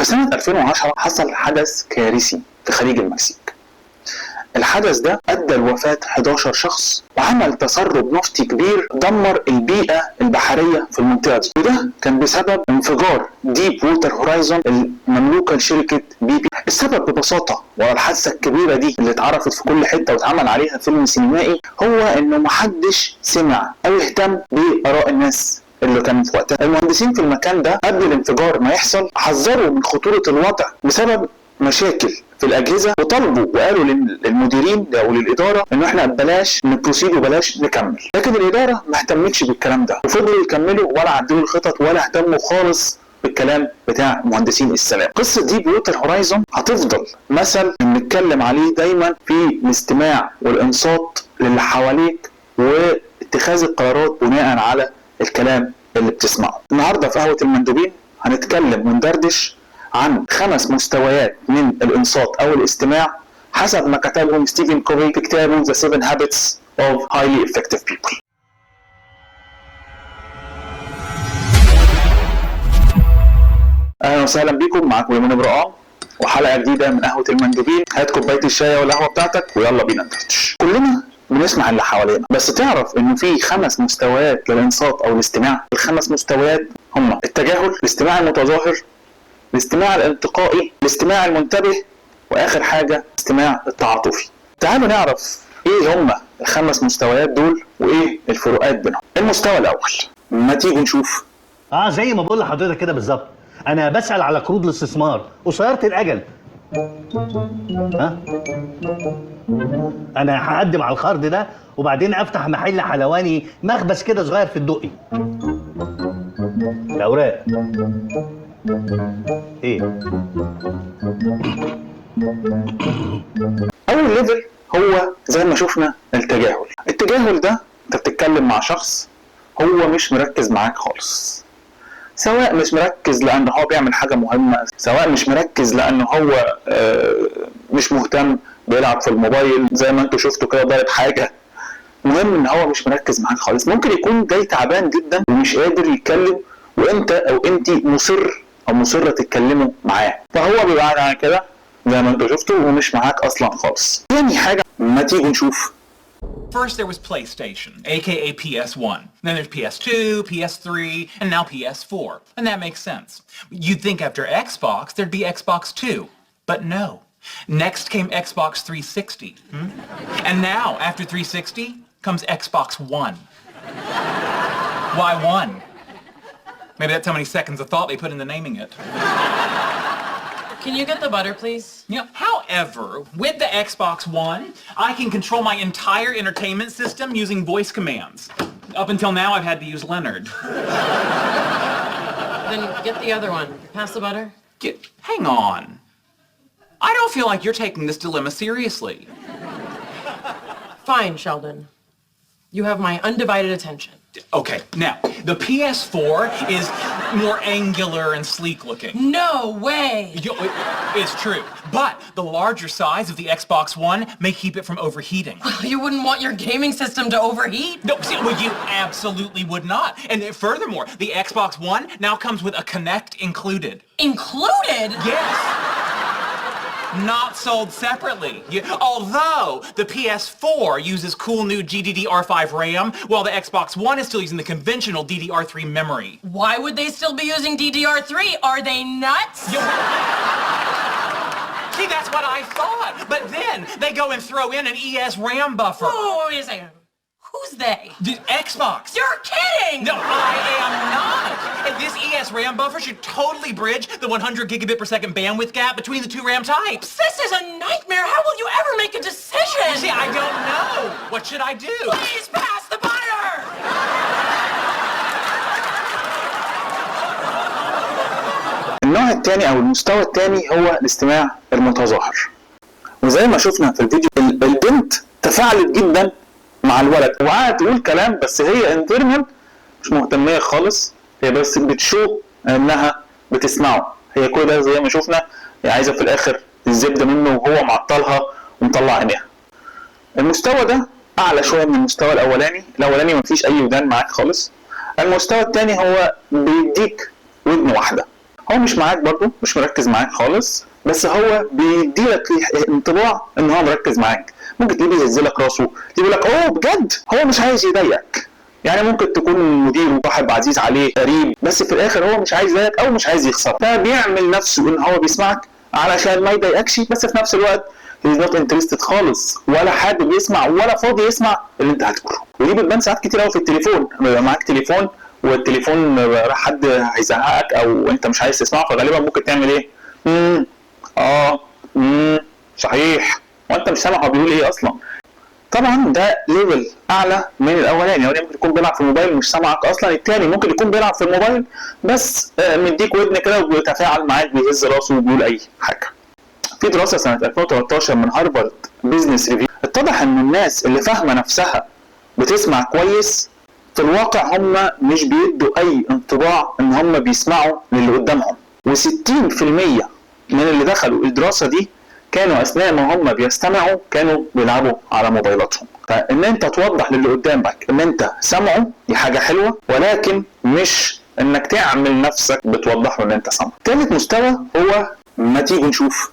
سنة 2010 حصل حدث كارثي في خليج المكسيك. الحدث ده ادى لوفاة 11 شخص وعمل تسرب نفطي كبير دمر البيئة البحرية في المنطقة دي، وده كان بسبب انفجار ديب ووتر هورايزون المملوكة لشركة BP. السبب ببساطة ورا الحادثة الكبيرة دي اللي اتعرفت في كل حتة واتعمل عليها فيلم سينمائي هو انه محدش سمع او اهتم بآراء الناس اللي كانوا في وقتها. المهندسين في المكان ده قبل الانفجار ما يحصل حذروا من خطورة الوضع بسبب مشاكل في الاجهزه، وطلبوا وقالوا للمديرين او للاداره انه احنا بلاش نبروسيد وبلاش نكمل، لكن الاداره ما اهتمتش بالكلام ده وفضلوا يكملوا ولا عدلوا الخطط ولا اهتموا خالص بالكلام بتاع مهندسين السلام. قصه ديب ووتر هورايزون هتفضل مثل بنتكلم عليه دايما في الاستماع والانصات للي حواليك واتخاذ القرارات بناء على الكلام اللي بتسمعه. النهارده في قهوه المندوبين هنتكلم وندردش عن 5 مستويات من الانصات او الاستماع حسب ما كتبهم ستيفن كوفي في كتابه The 7 Habits of Highly Effective People. اهلا وسهلا بكم، معاكم يمين ابراهيم وحلقه جديده من قهوه المندوبين. هات كوبايه الشاي والقهوه بتاعتك ويلا بينا ندردش. كلنا بنسمع اللي حوالينا، بس تعرف انه في 5 مستويات للانصات او الاستماع. ال5 مستويات هم التجاهل، الاستماع المتظاهر، الاستماع الانتقائي، الاستماع المنتبه، واخر حاجه الاستماع التعاطفي. تعالوا نعرف ايه هم ال5 مستويات دول وايه الفروقات بينهم. المستوى الاول، ما تيجوا نشوف. زي ما بقول لحضرتك كده بالظبط، انا بسأل على قروض الاستثمار قصيرة الاجل. انا هقدم على القرض ده وبعدين افتح محل حلواني، مخبز كده صغير في الدقي. الاوراق ايه؟ اول ليفل هو زي ما شفنا التجاهل. التجاهل ده انت بتتكلم مع شخص هو مش مركز معاك خالص، سواء مش مركز لانه هو بيعمل حاجه مهمه، سواء مش مركز لانه هو مش مهتم بيلعب في الموبايل زي ما انتوا شفتوا كده ضارب حاجه. المهم ان هو مش مركز معاك خالص. ممكن يكون جاي تعبان جدا ومش قادر يتكلم وانت او انت مصر او مصره تتكلموا معاه، فهو بيبقى قاعد كده زي ما انتوا شفتوا ومش معاك اصلا خالص. تاني حاجه، ما تيجوا نشوف. First there was PlayStation, aka PS1. Then there's PS2, PS3, and now PS4. And that makes sense. You'd think after Xbox there'd be Xbox 2. But no. Next came Xbox 360. And now, after 360, comes Xbox One. Why one? Maybe that's how many seconds of thought they put into naming it. Can you get the butter, please? However, with the Xbox One, I can control my entire entertainment system using voice commands. Up until now, I've had to use Leonard. Then get the other one. Pass the butter. Hang on. I don't feel like you're taking this dilemma seriously. Fine, Sheldon. You have my undivided attention. Okay, now, the PS4 is more angular and sleek looking. No way! It's true, but the larger size of the Xbox One may keep it from overheating. You wouldn't want your gaming system to overheat? No, well, you absolutely would not. And furthermore, the Xbox One now comes with a Kinect included. Included? Yes. Not sold separately. Although the PS4 uses cool new GDDR5 RAM, while the Xbox One is still using the conventional DDR3 memory. Why would they still be using DDR3? Are they nuts? See, that's what I thought. But then they go and throw in an ES RAM buffer. Whoa, wait a second. Who's they? The Xbox. You're kidding! No, I am not. And this ES RAM buffer should totally bridge the 100 gigabit per second bandwidth gap between the 2 RAM types. This is a nightmare. How will you ever make a decision? See, I don't know. What should I do? Please pass the butter! النوع الثاني او المستوى الثاني هو الاستماع المتظاهر. وزي ما شفنا في الفيديو البنت تفاعلت جدا مع الولد وقعدت تقول كلام، بس هي انترنال مش مهتميه خالص، هي بس بتشوف انها بتسمعه. هي كل ده زي ما شفنا هي عايزه في الاخر الزبده منه وهو معطلها ومطلع عينيها. المستوى ده اعلى شويه من المستوى الاولاني مفيش اي ودان معاك خالص. المستوى الثاني هو بيديك ودن واحده هو مش معاك برضه، مش مركز معاك خالص، بس هو بيديلك انطباع ان هو مركز معاك. ممكن تلاقيه بيهزلك راسه، يقول لك اوه بجد، هو مش عايز يضايقك. يعني ممكن تكون مدير وصاحب عزيز عليه قريب، بس في الاخر هو مش عايز يضايقك او مش عايز يخسرك، فبيعمل نفسه ان هو بيسمعك علشان ما يضايقكش، بس في نفس الوقت he's not interested خالص، ولا حابب يسمع ولا فاضي يسمع اللي انت هتقوله. ودي بتبان ساعات كتير قوي في التليفون، لما يبقى معاك تليفون والتليفون راح حد هيزهقك او انت مش عايز تسمعه، فغالبا ممكن تعمل ايه؟ صحيح، وانت مش سامع هو بيقول ايه اصلا. طبعا ده ليفل اعلى من الاولاني. يعني ممكن يكون بيلعب في الموبايل مش سامعك اصلا، التاني ممكن يكون بيلعب في الموبايل بس مديك ودن كده وبيتفاعل معاك، بيهز راسه وبيقول اي حاجه. في دراسه سنه 2013 من هارفارد بيزنس ريفيو اتضح ان الناس اللي فاهمه نفسها بتسمع كويس في الواقع هم مش بيدوا اي انطباع ان هم بيسمعوا للي قدامهم، و60% من اللي دخلوا الدراسه دي كانوا اثناء ما هم بيستمعوا كانوا بيلعبوا على موبايلاتهم. فان انت توضح للي قدامك ان انت سامعه دي حاجه حلوه، ولكن مش انك تعمل نفسك بتوضح له ان انت سامعه. ثالث مستوى هو ما تيجي نشوف.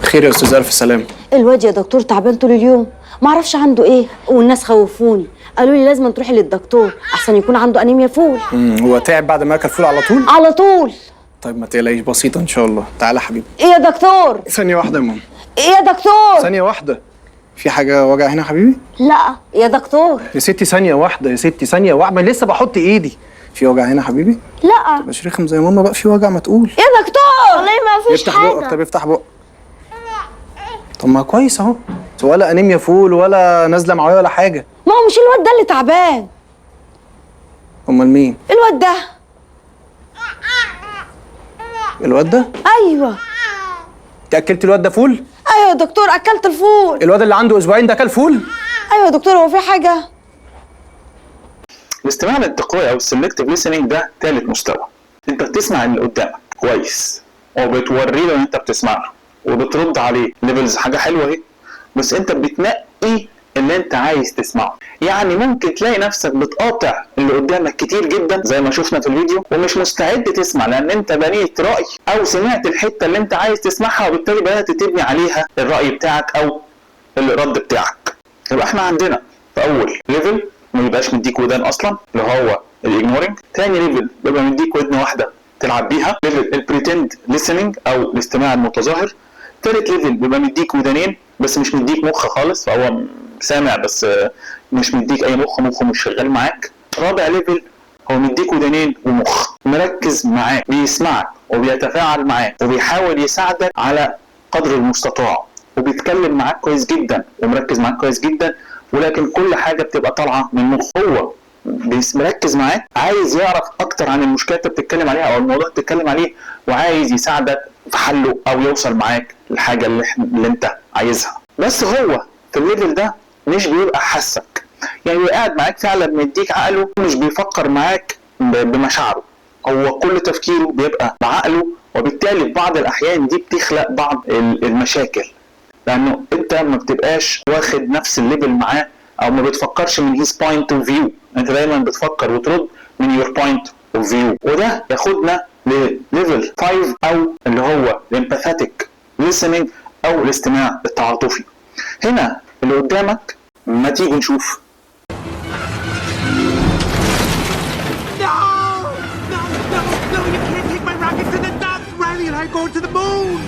خير يا استاذ، الف سلام. الواد يا دكتور تعبان طول اليوم، ما اعرفش عنده ايه، والناس خوفوني قالوا لي لازم تروحي للدكتور احسن يكون عنده انيميا فول. هو تعب بعد ما اكل فول على طول؟ على طول. طيب ما تقلقيش، بسيطه ان شاء الله. تعالى حبيبي. ايه يا دكتور؟ ثانيه واحده يا ماما. ايه يا دكتور؟ ثانيه واحده. في حاجه وجع هنا يا حبيبي؟ لا يا دكتور. يا ستي ثانيه واحده، يا ستي ثانيه واحده، ما لسه بحط ايدي. في وجع هنا يا حبيبي؟ لا. مش رخم زي ماما بقى، في وجع ما تقول. يا دكتور والله ما فيش افتح حاجه. بقك. طب افتح بقك. طب ما كويس اهو، ولا انيميا فول ولا نازله معايا ولا حاجه. ما هو مش الواد ده اللي تعبان. امال مين؟ الواد ده. الواد ده؟ ايوه. انت اكلت الواد ده فول؟ ايوه يا دكتور اكلت الفول. الواد اللي عنده اسبوعين ده اكل فول؟ ايوه يا دكتور، هو في حاجه؟ الاستماع الانتقائي او السلكتيف ليسننج ده ثالث مستوى. انت بتسمع اللي قدامك كويس وبتوري له ان انت بتسمع له وبترد عليه. ليفلز حاجه حلوه اهي، بس انت بتنقي اللي انت عايز تسمعه. يعني ممكن تلاقي نفسك بتقاطع اللي قدامك كتير جدا زي ما شفنا في الفيديو، ومش مستعد تسمع لان انت بنيت راي او سمعت الحته اللي انت عايز تسمعها، وبالتالي بدات تبني عليها الراي بتاعك او الرد بتاعك. يبقى احنا عندنا في اول ليفل ما يبقاش مديك ودان اصلا اللي هو الاجنورنج. تاني ليفل بيبقى مديك ودن واحده تلعب بيها، ليفل البريتند ليسننج او الاستماع المتظاهر. تالت ليفل بيبقى مديك ودانين بس مش مديك مخ خالص، فهو سامع بس مش مديك اي مخه مش شغال معاك. رابع ليفل هو مديك ودانين ومخ مركز معاك، بيسمعك وبيتفاعل معاك وبيحاول يساعدك على قدر المستطاع، وبيتكلم معاك كويس جدا ومركز معاك كويس جدا، ولكن كل حاجه بتبقى طالعه من مخه. هو مركز معاك، عايز يعرف اكتر عن المشكله اللي بتتكلم عليها او الموضوع اللي بتتكلم عليه، وعايز يساعدك في حله او يوصل معاك للحاجه اللي انت عايزها. بس هو في الليفل ده مش بيبقى حاسك، يعني بيبقى قاعد معاك فعلا مديك عقله، مش بيفكر معاك بمشاعره، هو كل تفكيره بيبقى بعقله، وبالتالي في بعض الاحيان دي بتخلق بعض المشاكل، لانه انت ما بتبقاش واخد نفس الليفل معاه او ما بتفكرش من his point of view، انت دايما بتفكر وترد من your point of view. وده ياخدنا لليفل 5 او اللي هو الامباثيتك listening او الاستماع التعاطفي. هنا اللي قدامك ما تيجي نشوف. Go to the moon!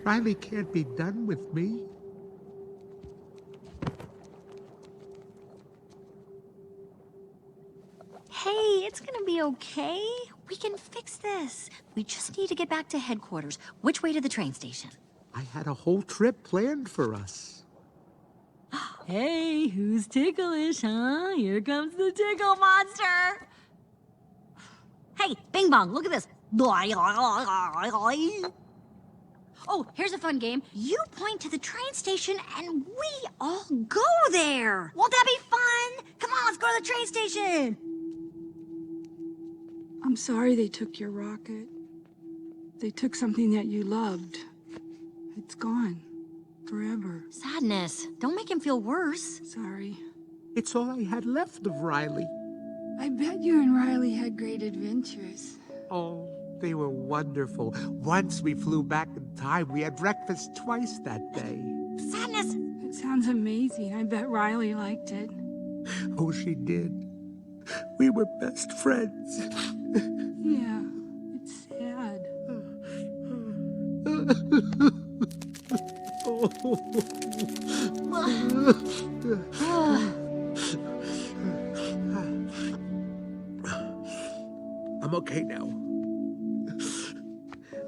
Riley can't be done with me. Hey, it's gonna be okay. We can fix this. We just need to get back to headquarters. Which way to the train station? I had a whole trip planned for us. Hey, who's ticklish, huh? Here comes the tickle monster. Hey, Bing Bong, look at this. Oh, here's a fun game. You point to the train station and we all go there. Won't that be fun? Come on, let's go to the train station. I'm sorry they took your rocket. They took something that you loved. It's gone. Forever. Sadness. Don't make him feel worse. Sorry. It's all I had left of Riley. I bet you and Riley had great adventures. Oh, they were wonderful. Once we flew back in time. We had breakfast twice that day. Sadness. It sounds amazing. I bet Riley liked it. Oh, she did. We were best friends. Yeah, it's sad. I'm okay now.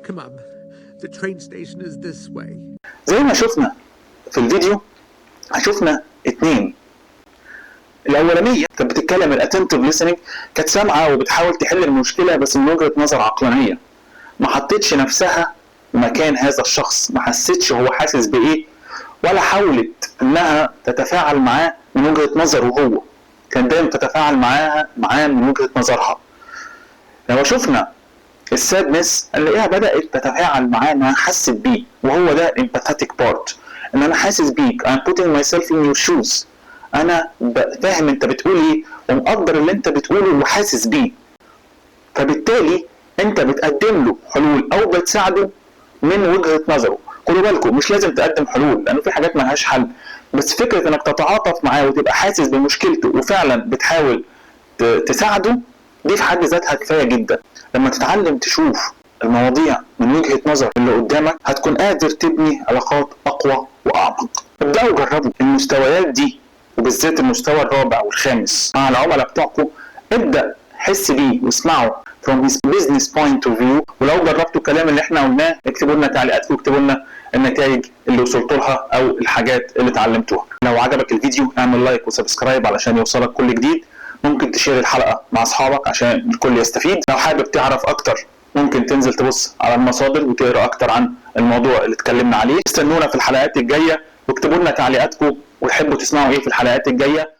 Come on. The train station is this way. زي ما شفنا في الفيديو شفنا اتنين. الأولانية كانت بتتكلم الاتنتيف listening، كانت سامعة وبتحاول تحل المشكلة بس من وجهة نظر عقلانية، ما حطتش نفسها مكان هذا الشخص، ما حسيتش هو حاسس بإيه، ولا حاولت إنها تتفاعل معاه من وجهة نظره هو، كان دايما تتفاعل معاه من وجهة نظرها. لو شفنا السادنس نلاقيها بدأت تتفاعل معاه انها حست بيه، وهو ده empathetic part، ان انا حاسس بيك، I'm putting myself in your shoes، انا فاهم انت بتقول ايه ومقدر اللي انت بتقوله وحاسس بيه، فبالتالي انت بتقدم له حلول او بتساعده من وجهة نظره. خدوا بالكم مش لازم تقدم حلول لانه في حاجات ملهاش حل، بس فكرة انك تتعاطف معاه وتبقى حاسس بمشكلته وفعلا بتحاول تساعده، دي في حد ذاتها كفاية جدا. لما تتعلم تشوف المواضيع من وجهة نظر اللي قدامك هتكون قادر تبني علاقات أقوى وأعمق. ابدأوا جربوا المستويات دي، وبالذات المستوى الرابع والخامس مع العملاء بتوعكم. ابدأ حس بيه واسمعه from his business point of view، ولو جربتوا الكلام اللي احنا قلناه اكتبوا لنا تعليقاتكم واكتبوا لنا النتائج اللي وصلتوا لها أو الحاجات اللي اتعلمتوها. لو عجبك الفيديو اعمل لايك وسبسكرايب علشان يوصلك كل جديد. ممكن تشير الحلقة مع أصحابك عشان الكل يستفيد. لو حابب تعرف أكتر ممكن تنزل تبص على المصادر وتقرأ أكتر عن الموضوع اللي اتكلمنا عليه. استنونا في الحلقات الجاية واكتبوا لنا تعليقاتكم وتحبوا تسمعوا إيه في الحلقات الجاية.